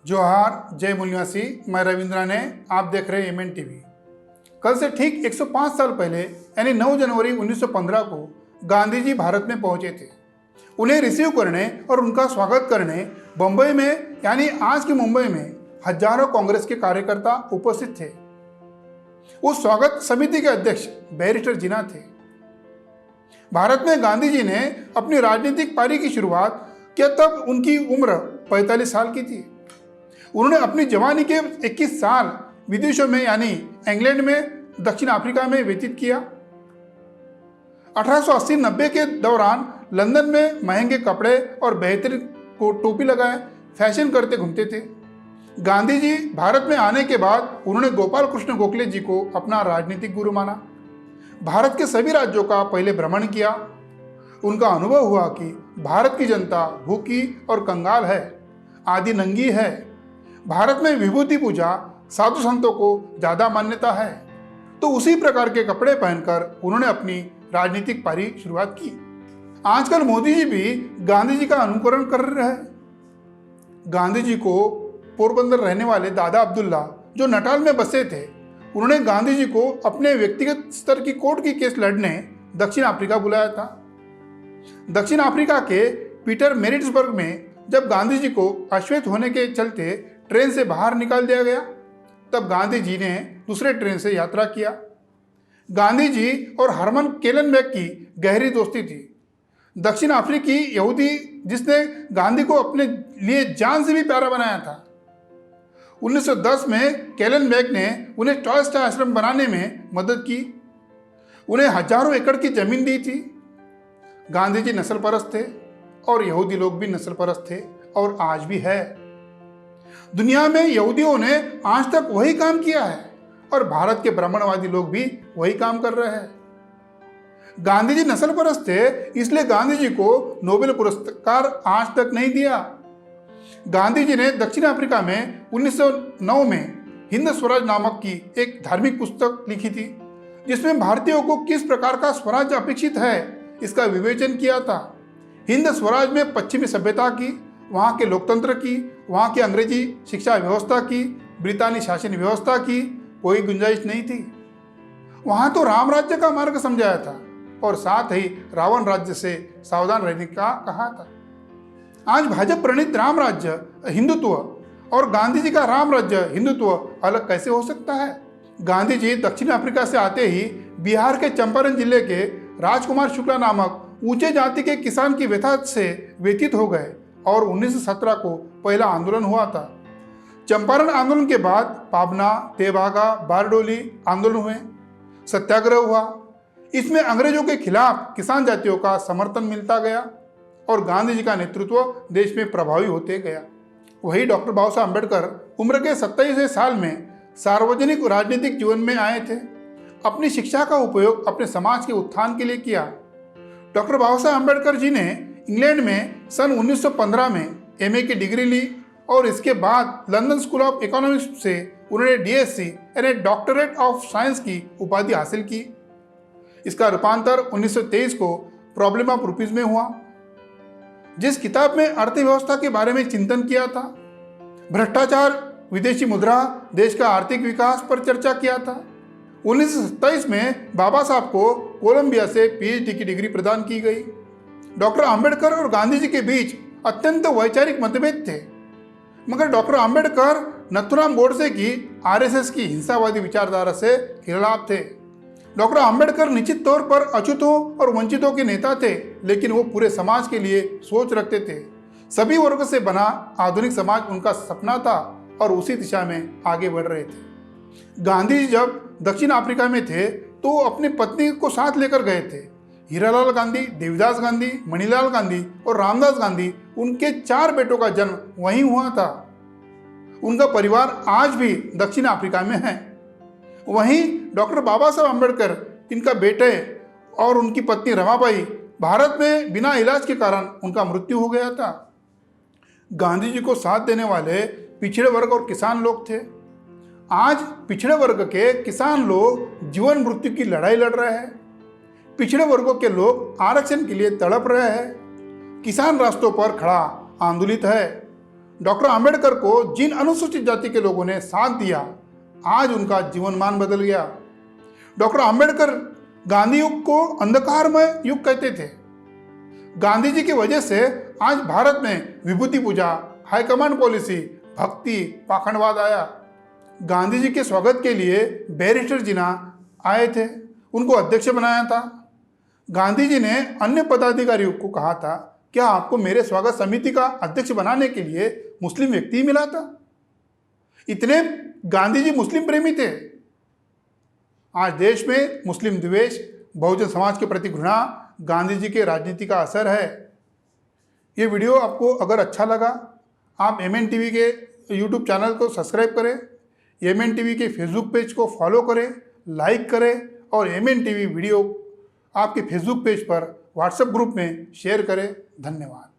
जोहार, जय मूलनिवासी। मैं रविंद्रा ने, आप देख रहे हैं एमएन टीवी। कल से ठीक 105 साल पहले यानी 9 जनवरी 1915 को गांधी जी भारत में पहुंचे थे। उन्हें रिसीव करने और उनका स्वागत करने बम्बई में यानी आज की मुंबई में हजारों कांग्रेस के कार्यकर्ता उपस्थित थे। उस स्वागत समिति के अध्यक्ष बैरिस्टर जिन्ना थे। भारत में गांधी जी ने अपनी राजनीतिक पारी की शुरुआत किया तब उनकी उम्र 45 साल की थी। उन्होंने अपनी जवानी के 21 साल विदेशों में यानी इंग्लैंड में, दक्षिण अफ्रीका में व्यतीत किया। 1880-90 के दौरान लंदन में महंगे कपड़े और बेहतरीन टोपी लगाए फैशन करते घूमते थे। गांधी जी भारत में आने के बाद उन्होंने गोपाल कृष्ण गोखले जी को अपना राजनीतिक गुरु माना। भारत के सभी राज्यों का पहले भ्रमण किया। उनका अनुभव हुआ कि भारत की जनता भूखी और कंगाल है, आदि नंगी है। भारत में विभूति पूजा, साधु संतों को ज्यादा मान्यता है। तो उसी प्रकार के कपड़े पहनकर उन्होंने अपनी राजनीतिक पारी शुरुआत की। आजकल मोदी जी भी गांधी जी का अनुकरण कर रहे हैं। गांधी जी को पोरबंदर रहने वाले दादा अब्दुल्ला, जो नटाल में बसे थे, उन्होंने गांधी जी को अपने व्यक्तिगत स्तर की कोर्ट की केस लड़ने दक्षिण अफ्रीका बुलाया था। दक्षिण अफ्रीका के पीटर मेरिट्सबर्ग में जब गांधी जी को अश्वेत होने के चलते ट्रेन से बाहर निकाल दिया गया, तब गांधी जी ने दूसरे ट्रेन से यात्रा किया। गांधी जी और हरमन केलनबेग की गहरी दोस्ती थी। दक्षिण अफ्रीकी यहूदी जिसने गांधी को अपने लिए जान से भी प्यारा बनाया था। 1910 में केलनबेग ने उन्हें टॉलस्टॉय आश्रम बनाने में मदद की। उन्हें हजारों एकड़ की जमीन दी थी। गांधी जी नस्ल परस्त थे और यहूदी लोग भी नस्ल परस्त थे और आज भी है। दुनिया में यहूदियों ने आज तक वही काम किया है और भारत के ब्राह्मणवादी लोग भी वही काम कर रहे हैं। गांधी जी नस्ल परस्त थे, इसलिए गांधी जी को नोबेल पुरस्कार आज तक नहीं दिया। गांधी जी ने दक्षिण अफ्रीका में 1909 में हिंद स्वराज नामक की एक धार्मिक पुस्तक लिखी थी, जिसमें भारतीयों को किस प्रकार का स्वराज अपेक्षित है इसका विवेचन किया था। हिंद स्वराज में पश्चिमी सभ्यता की, वहाँ के लोकतंत्र की, वहाँ की अंग्रेजी शिक्षा व्यवस्था की, ब्रितानी शासन व्यवस्था की कोई गुंजाइश नहीं थी। वहाँ तो राम राज्य का मार्ग समझाया था और साथ ही रावण राज्य से सावधान रहने का कहा था। आज भाजपा प्रणीत राम राज्य हिंदुत्व और गांधी जी का राम राज्य हिंदुत्व अलग कैसे हो सकता है? गांधी जी दक्षिण अफ्रीका से आते ही बिहार के चंपारण जिले के राजकुमार शुक्ला नामक ऊंचे जाति के किसान की व्यथा से व्यतीत हो गए और 1917 को पहला आंदोलन हुआ था। चंपारण आंदोलन के बाद पाबना, तेभागा, बारडोली आंदोलन हुए, सत्याग्रह हुआ। इसमें अंग्रेजों के खिलाफ किसान जातियों का समर्थन मिलता गया और गांधी जी का नेतृत्व देश में प्रभावी होते गया। वही डॉक्टर बाबा साहब अम्बेडकर उम्र के 27वें साल में सार्वजनिक राजनीतिक जीवन में आए थे। अपनी शिक्षा का उपयोग अपने समाज के उत्थान के लिए किया। डॉक्टर बाबा साहब अम्बेडकर जी ने इंग्लैंड में सन 1915 में एमए की डिग्री ली और इसके बाद लंदन स्कूल ऑफ इकोनॉमिक्स से उन्होंने डीएससी यानी डॉक्टरेट ऑफ साइंस की उपाधि हासिल की। इसका रूपांतर 1923 को प्रॉब्लम ऑफ रुपीज में हुआ, जिस किताब में अर्थव्यवस्था के बारे में चिंतन किया था। भ्रष्टाचार, विदेशी मुद्रा, देश का आर्थिक विकास पर चर्चा किया था। 1927 में बाबा साहब को कोलंबिया से पीएचडी की डिग्री प्रदान की गई। डॉक्टर अंबेडकर और गांधी जी के बीच अत्यंत वैचारिक मतभेद थे, मगर डॉक्टर अंबेडकर नथुराम गोडसे की आरएसएस की हिंसावादी विचारधारा से खिलाफ थे। डॉक्टर अंबेडकर निश्चित तौर पर अछूतों और वंचितों के नेता थे, लेकिन वो पूरे समाज के लिए सोच रखते थे। सभी वर्ग से बना आधुनिक समाज उनका सपना था और उसी दिशा में आगे बढ़ रहे थे। गांधी जी जब दक्षिण अफ्रीका में थे तो अपनी पत्नी को साथ लेकर गए थे। हीरालाल गांधी, देवीदास गांधी, मणिलाल गांधी और रामदास गांधी, उनके 4 बेटों का जन्म वहीं हुआ था। उनका परिवार आज भी दक्षिण अफ्रीका में है। वहीं डॉक्टर बाबा साहब अम्बेडकर, इनका बेटे और उनकी पत्नी रमाबाई, भारत में बिना इलाज के कारण उनका मृत्यु हो गया था। गांधी जी को साथ देने वाले पिछड़े वर्ग और किसान लोग थे। आज पिछड़े वर्ग के किसान लोग जीवन मृत्यु की लड़ाई लड़ रहे हैं। पिछड़े वर्गों के लोग आरक्षण के लिए तड़प रहे हैं। किसान रास्तों पर खड़ा आंदोलित है। डॉक्टर आम्बेडकर को जिन अनुसूचित जाति के लोगों ने साथ दिया, आज उनका जीवनमान बदल गया। डॉक्टर आम्बेडकर गांधी युग को अंधकारमय युग कहते थे। गांधी जी की वजह से आज भारत में विभूति पूजा, हाईकमांड पॉलिसी, भक्ति, पाखंडवाद आया। गांधी जी के स्वागत के लिए बैरिस्टर जिन्ना आए थे, उनको अध्यक्ष बनाया था। गांधी जी ने अन्य पदाधिकारियों को कहा था, क्या आपको मेरे स्वागत समिति का अध्यक्ष बनाने के लिए मुस्लिम व्यक्ति ही मिला था? इतने गांधी जी मुस्लिम प्रेमी थे। आज देश में मुस्लिम द्वेष, बहुजन समाज के प्रति घृणा गांधी जी के राजनीति का असर है। ये वीडियो आपको अगर अच्छा लगा, आप एमएन टीवी के यूट्यूब चैनल को सब्सक्राइब करें, एमएन टीवी के फेसबुक पेज को फॉलो करें, लाइक करें और एमएन टीवी वीडियो आपके फेसबुक पेज पर व्हाट्सएप ग्रुप में शेयर करें। धन्यवाद।